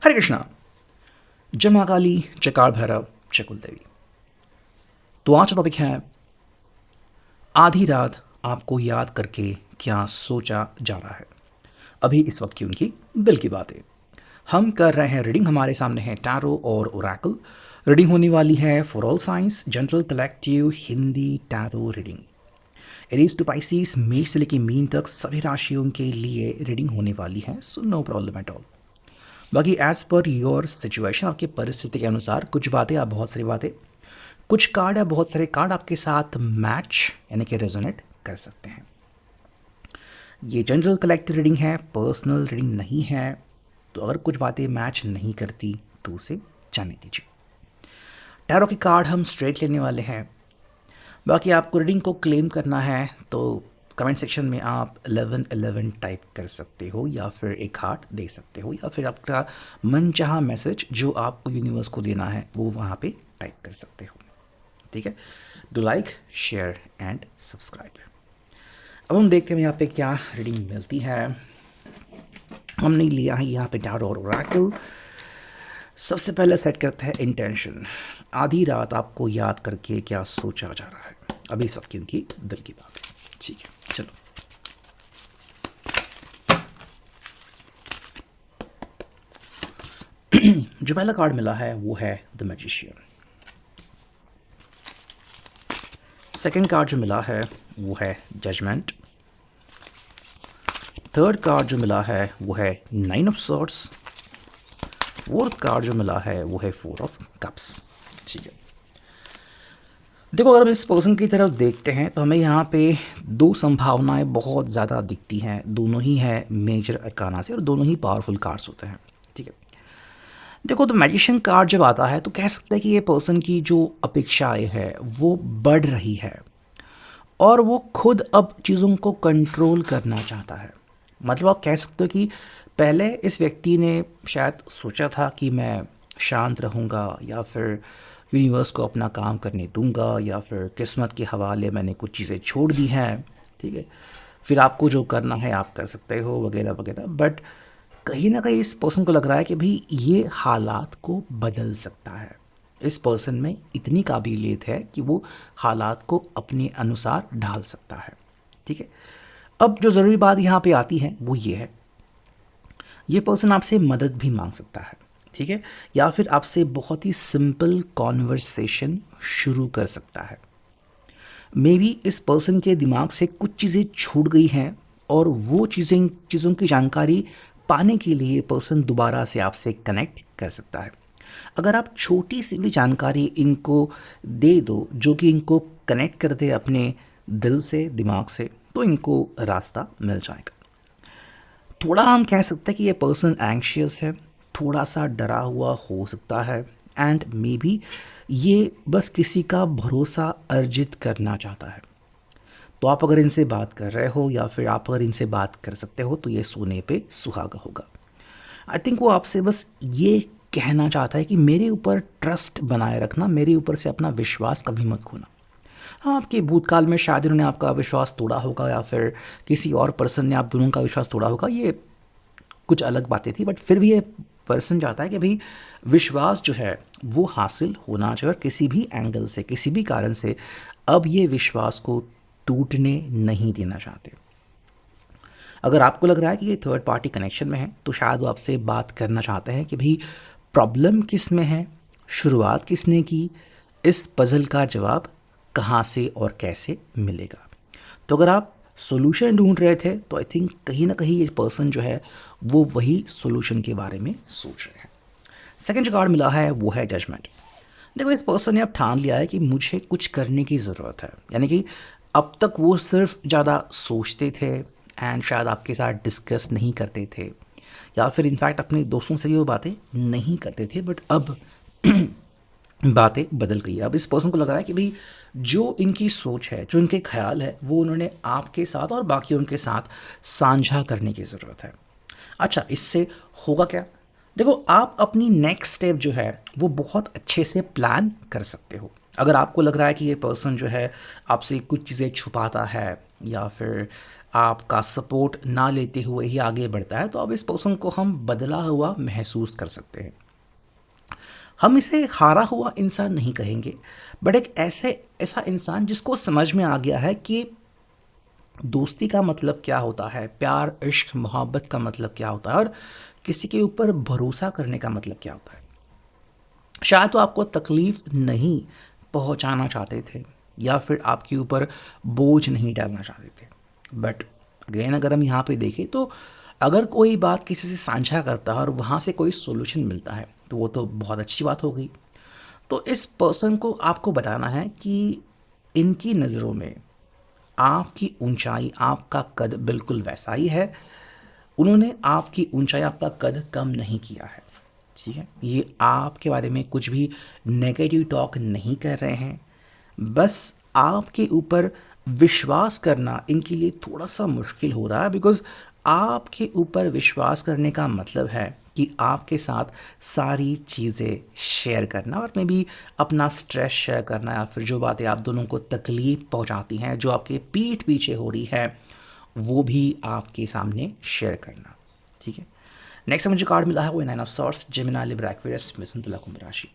हरे कृष्णा। जय मां काली, जय काल भैरव, जय कुल देवी। तो आज का टॉपिक है आधी रात आपको याद करके क्या सोचा जा रहा है। अभी इस वक्त की उनकी दिल की बातें हम कर रहे हैं। रीडिंग हमारे सामने है टैरो और ओरेकल। रीडिंग होने वाली है for all signs general collective Hindi tarot reading. Aries to Pisces, मेष से लेकर मीन तक सभी राशियों के लिए रीडिंग होने वाली है, so no problem at all. बाकी एज पर योर सिचुएशन, आपकी परिस्थिति के अनुसार कुछ बातें या बहुत सारी बातें, कुछ कार्ड या बहुत सारे कार्ड आपके साथ मैच यानी कि रेजोनेट कर सकते हैं। ये जनरल कलेक्टिव रीडिंग है, पर्सनल रीडिंग नहीं है। तो अगर कुछ बातें मैच नहीं करती तो उसे जाने दीजिए। टैरो की कार्ड हम स्ट्रेट लेने वाले हैं। बाकी आपको रीडिंग को क्लेम करना है तो कमेंट सेक्शन में आप 1111 टाइप कर सकते हो या फिर एक हार्ट दे सकते हो या फिर आपका मनचाहा मैसेज जो आपको यूनिवर्स को देना है वो वहाँ पे टाइप कर सकते हो। ठीक है, do like, share and subscribe. अब हम देखते हैं यहाँ पे क्या रीडिंग मिलती है। हमने लिया है यहाँ पे टैरो और ओरेकल। सबसे पहले सेट करते हैं इंटेंशन। आधी रात आपको याद करके क्या सोचा जा रहा है, अभी इस वक्त की उनकी दिल की बात है। ठीक है, चलो। जो पहला कार्ड मिला है वो है द मैजिशियन। सेकंड कार्ड जो मिला है वो है जजमेंट। थर्ड कार्ड जो मिला है वो है 9 ऑफ सॉर्ड्स। फोर्थ कार्ड जो मिला है वो है 4 ऑफ कप्स। ठीक है, देखो अगर हम इस पर्सन की तरफ देखते हैं तो हमें यहाँ पे दो संभावनाएं बहुत ज़्यादा दिखती हैं। दोनों ही है मेजर अरकाना से और दोनों ही पावरफुल कार्ड्स होते हैं। ठीक है, देखो तो मैजिशियन कार्ड जब आता है तो कह सकते हैं कि ये पर्सन की जो अपेक्षाएं है वो बढ़ रही है और वो खुद अब चीज़ों को कंट्रोल करना चाहता है। मतलब आप कह सकते हो कि पहले इस व्यक्ति ने शायद सोचा था कि मैं शांत रहूँगा या फिर यूनिवर्स को अपना काम करने दूंगा या फिर किस्मत के हवाले मैंने कुछ चीज़ें छोड़ दी हैं। ठीक है, फिर आपको जो करना है आप कर सकते हो वगैरह वगैरह। बट कहीं ना कहीं इस पर्सन को लग रहा है कि भाई ये हालात को बदल सकता है। इस पर्सन में इतनी काबिलियत है कि वो हालात को अपने अनुसार ढाल सकता है। ठीक है, अब जो ज़रूरी बात यहाँ पे आती है वो ये है, ये पर्सन आपसे मदद भी मांग सकता है। ठीक है, या फिर आपसे बहुत ही सिंपल कॉन्वर्सेशन शुरू कर सकता है। मे बी इस पर्सन के दिमाग से कुछ चीज़ें छूट गई हैं और वो चीज़ों की जानकारी पाने के लिए पर्सन दोबारा से आपसे कनेक्ट कर सकता है। अगर आप छोटी सी भी जानकारी इनको दे दो जो कि इनको कनेक्ट कर दे अपने दिल से, दिमाग से, तो इनको रास्ता मिल जाएगा। थोड़ा हम कह सकते हैं कि ये पर्सन एंग्शियस है, थोड़ा सा डरा हुआ हो सकता है एंड मे बी ये बस किसी का भरोसा अर्जित करना चाहता है। तो आप अगर इनसे बात कर रहे हो या फिर आप अगर इनसे बात कर सकते हो तो ये सोने पे सुहागा होगा। आई थिंक वो आपसे बस ये कहना चाहता है कि मेरे ऊपर ट्रस्ट बनाए रखना, मेरे ऊपर से अपना विश्वास कभी मत खोना। हाँ, आपके भूतकाल में शायद उन्होंने आपका विश्वास तोड़ा होगा या फिर किसी और पर्सन ने आप दोनों का विश्वास तोड़ा होगा, ये कुछ अलग बातें थी। बट फिर भी ये पर्सन चाहता है कि भाई विश्वास जो है वो हासिल होना चाहिए और किसी भी एंगल से, किसी भी कारण से अब ये विश्वास को टूटने नहीं देना चाहते। अगर आपको लग रहा है कि ये थर्ड पार्टी कनेक्शन में है तो शायद वो आपसे बात करना चाहते हैं कि भाई प्रॉब्लम किस में है, शुरुआत किसने की, इस पजल का जवाब कहाँ से और कैसे मिलेगा। तो अगर आप सॉल्यूशन ढूंढ रहे थे तो आई थिंक कहीं ना कहीं ये पर्सन जो है वो वही सॉल्यूशन के बारे में सोच रहे हैं। सेकंड जो कार्ड मिला है वो है जजमेंट। देखो इस पर्सन ने अब ठान लिया है कि मुझे कुछ करने की ज़रूरत है। यानी कि अब तक वो सिर्फ ज़्यादा सोचते थे एंड शायद आपके साथ डिस्कस नहीं करते थे या फिर इनफैक्ट अपने दोस्तों से भी वो बातें नहीं करते थे। बट अब बातें बदल गई है। अब इस पर्सन को लग रहा है कि भाई जो इनकी सोच है, जो इनके ख्याल है, वो उन्होंने आपके साथ और बाकी उनके साथ साझा करने की ज़रूरत है। अच्छा, इससे होगा क्या? देखो आप अपनी नेक्स्ट स्टेप जो है वो बहुत अच्छे से प्लान कर सकते हो। अगर आपको लग रहा है कि ये पर्सन जो है आपसे कुछ चीज़ें छुपाता है या फिर आपका सपोर्ट ना लेते हुए ही आगे बढ़ता है, तो अब इस पर्सन को हम बदला हुआ महसूस कर सकते हैं। हम इसे हारा हुआ इंसान नहीं कहेंगे, बट एक ऐसा इंसान जिसको समझ में आ गया है कि दोस्ती का मतलब क्या होता है, प्यार इश्क मोहब्बत का मतलब क्या होता है, और किसी के ऊपर भरोसा करने का मतलब क्या होता है। शायद तो आपको तकलीफ नहीं पहुंचाना चाहते थे, या फिर आपके ऊपर बोझ नहीं डालना चाहते थे, बट अगेन अगर हम यहाँ पे देखें तो अगर कोई बात किसी से साझा करता है और वहाँ से कोई सोल्यूशन मिलता है तो वो तो बहुत अच्छी बात हो गई। तो इस पर्सन को आपको बताना है कि इनकी नज़रों में आपकी ऊंचाई, आपका कद बिल्कुल वैसा ही है। उन्होंने आपकी ऊंचाई, आपका कद कम नहीं किया है। ठीक है, ये आपके बारे में कुछ भी नेगेटिव टॉक नहीं कर रहे हैं। बस आपके ऊपर विश्वास करना इनके लिए थोड़ा सा मुश्किल हो रहा है, बिकॉज आपके ऊपर विश्वास करने का मतलब है कि आपके साथ सारी चीज़ें शेयर करना, और मे बी अपना स्ट्रेस शेयर करना, या फिर जो बातें आप दोनों को तकलीफ पहुंचाती हैं, जो आपके पीठ पीछे हो रही है, वो भी आपके सामने शेयर करना। ठीक है, नेक्स्ट मुझे कार्ड मिला है वो 9 of swords, Gemini, Libra, Aquarius, मिथुन, तुला, कुंभ राशि।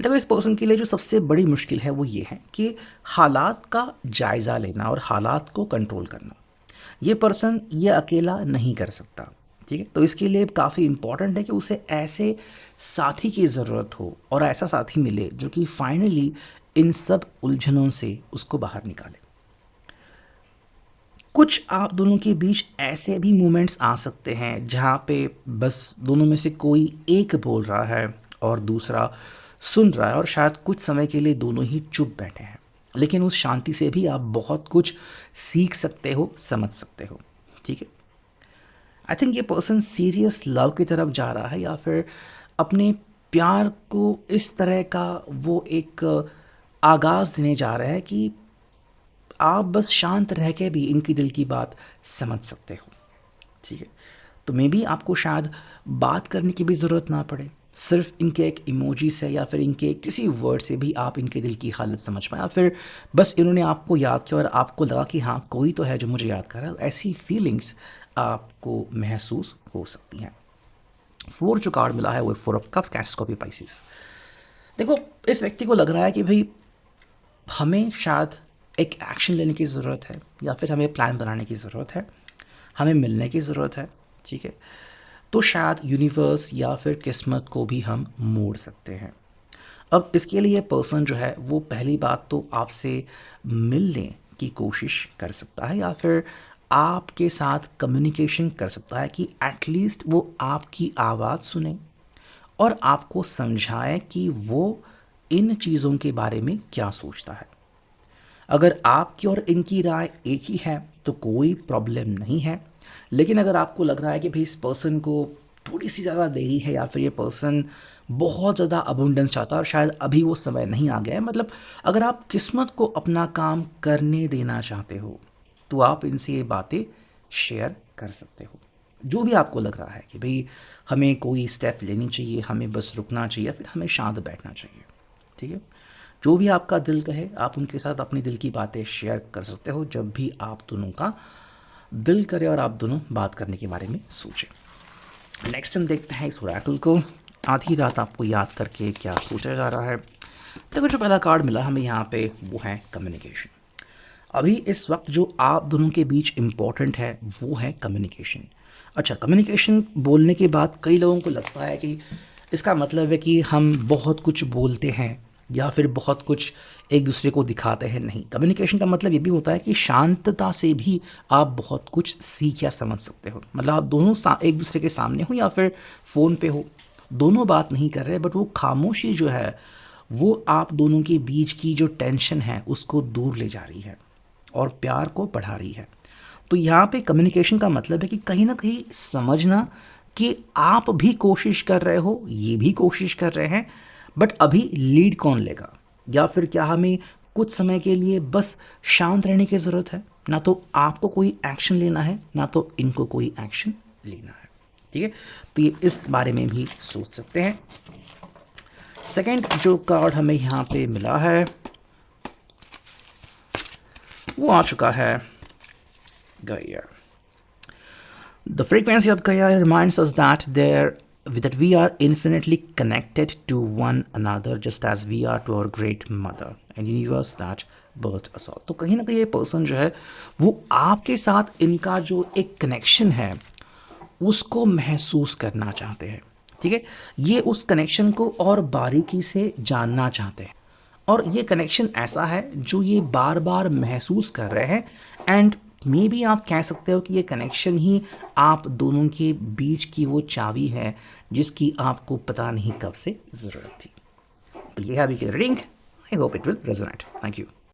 देखो इस पर्सन के लिए जो सबसे बड़ी मुश्किल है वो ये है कि हालात का जायज़ा लेना और हालात को कंट्रोल करना। ये पर्सन ये अकेला नहीं कर सकता। ठीक है, तो इसके लिए काफ़ी इंपॉर्टेंट है कि उसे ऐसे साथी की ज़रूरत हो और ऐसा साथी मिले जो कि फाइनली इन सब उलझनों से उसको बाहर निकाले। कुछ आप दोनों के बीच ऐसे भी मोमेंट्स आ सकते हैं जहाँ पे बस दोनों में से कोई एक बोल रहा है और दूसरा सुन रहा है, और शायद कुछ समय के लिए दोनों ही चुप बैठे हैं, लेकिन उस शांति से भी आप बहुत कुछ सीख सकते हो, समझ सकते हो। ठीक है, आई थिंक ये पर्सन सीरियस लव की तरफ जा रहा है, या फिर अपने प्यार को इस तरह का वो एक आगाज़ देने जा रहा है कि आप बस शांत रह के भी इनकी दिल की बात समझ सकते हो। ठीक है, तो मे बी आपको शायद बात करने की भी ज़रूरत ना पड़े, सिर्फ इनके एक इमोजी से या फिर इनके किसी वर्ड से भी आप इनके दिल की हालत समझ पाए, या फिर बस इन्होंने आपको याद किया और आपको लगा कि हाँ कोई तो है जो मुझे याद कर रहा है। ऐसी फीलिंग्स आपको महसूस हो सकती हैं। 4 जो कार्ड मिला है वो 4 of cups, cash, Scorpio, Pisces. देखो इस व्यक्ति को लग रहा है कि भाई हमें शायद एक एक्शन लेने की ज़रूरत है, या फिर हमें प्लान बनाने की ज़रूरत है, हमें मिलने की ज़रूरत है। ठीक है, तो शायद यूनिवर्स या फिर किस्मत को भी हम मोड़ सकते हैं। अब इसके लिए पर्सन जो है वो पहली बात तो आपसे मिलने की कोशिश कर सकता है, या फिर आपके साथ कम्युनिकेशन कर सकता है कि एटलीस्ट वो आपकी आवाज़ सुने और आपको समझाए कि वो इन चीज़ों के बारे में क्या सोचता है। अगर आपकी और इनकी राय एक ही है तो कोई प्रॉब्लम नहीं है, लेकिन अगर आपको लग रहा है कि भाई इस पर्सन को थोड़ी सी ज़्यादा देरी है, या फिर ये पर्सन बहुत ज़्यादा अबुंडेंस चाहता है और शायद अभी वो समय नहीं आ गया है, मतलब अगर आप किस्मत को अपना काम करने देना चाहते हो तो आप इनसे ये बातें शेयर कर सकते हो। जो भी आपको लग रहा है कि भाई हमें कोई स्टेप लेनी चाहिए, हमें बस रुकना चाहिए, फिर हमें शांत बैठना चाहिए। ठीक है, जो भी आपका दिल कहे आप उनके साथ अपनी दिल की बातें शेयर कर सकते हो जब भी आप दोनों का दिल करे और आप दोनों बात करने के बारे में सोचें। नेक्स्ट हम देखते हैं इस ओरेकल को, आधी रात आपको याद करके क्या सोचा जा रहा है। देखो जो पहला कार्ड मिला हमें यहाँ पे वो है कम्युनिकेशन। अभी इस वक्त जो आप दोनों के बीच इम्पॉर्टेंट है वो है कम्युनिकेशन। अच्छा, कम्युनिकेशन बोलने के बाद कई लोगों को लगता है कि इसका मतलब है कि हम बहुत कुछ बोलते हैं या फिर बहुत कुछ एक दूसरे को दिखाते हैं। नहीं, कम्युनिकेशन का मतलब ये भी होता है कि शांतता से भी आप बहुत कुछ सीख या समझ सकते हो। मतलब आप दोनों एक दूसरे के सामने हो या फिर फ़ोन पे हो, दोनों बात नहीं कर रहे, बट वो खामोशी जो है वो आप दोनों के बीच की जो टेंशन है उसको दूर ले जा रही है और प्यार को बढ़ा रही है। तो यहाँ पे कम्युनिकेशन का मतलब है कि कहीं ना कहीं समझना कि आप भी कोशिश कर रहे हो, ये भी कोशिश कर रहे हैं, बट अभी लीड कौन लेगा, या फिर क्या हमें कुछ समय के लिए बस शांत रहने की ज़रूरत है। ना तो आपको कोई एक्शन लेना है, ना तो इनको कोई एक्शन लेना है। ठीक है, तो ये इस बारे में भी सोच सकते हैं। सेकंड जो कार्ड हमें यहाँ पे मिला है वो आ चुका है Gaia. The frequency of Gaia reminds us that we are infinitely connected to one another, just as we are to our great mother and universe that birthed us all. तो कहीं ना कहीं ये पर्सन जो है वो आपके साथ इनका जो एक कनेक्शन है उसको महसूस करना चाहते हैं, ठीक है। ये उस कनेक्शन को और बारीकी से जानना चाहते हैं और ये कनेक्शन ऐसा है जो ये बार बार महसूस कर रहे हैं एंड मे बी आप कह सकते हो कि ये कनेक्शन ही आप दोनों के बीच की वो चाबी है जिसकी आपको पता नहीं कब से ज़रूरत थी। तो ये है अभी की reading. I hope it will resonate. Thank you.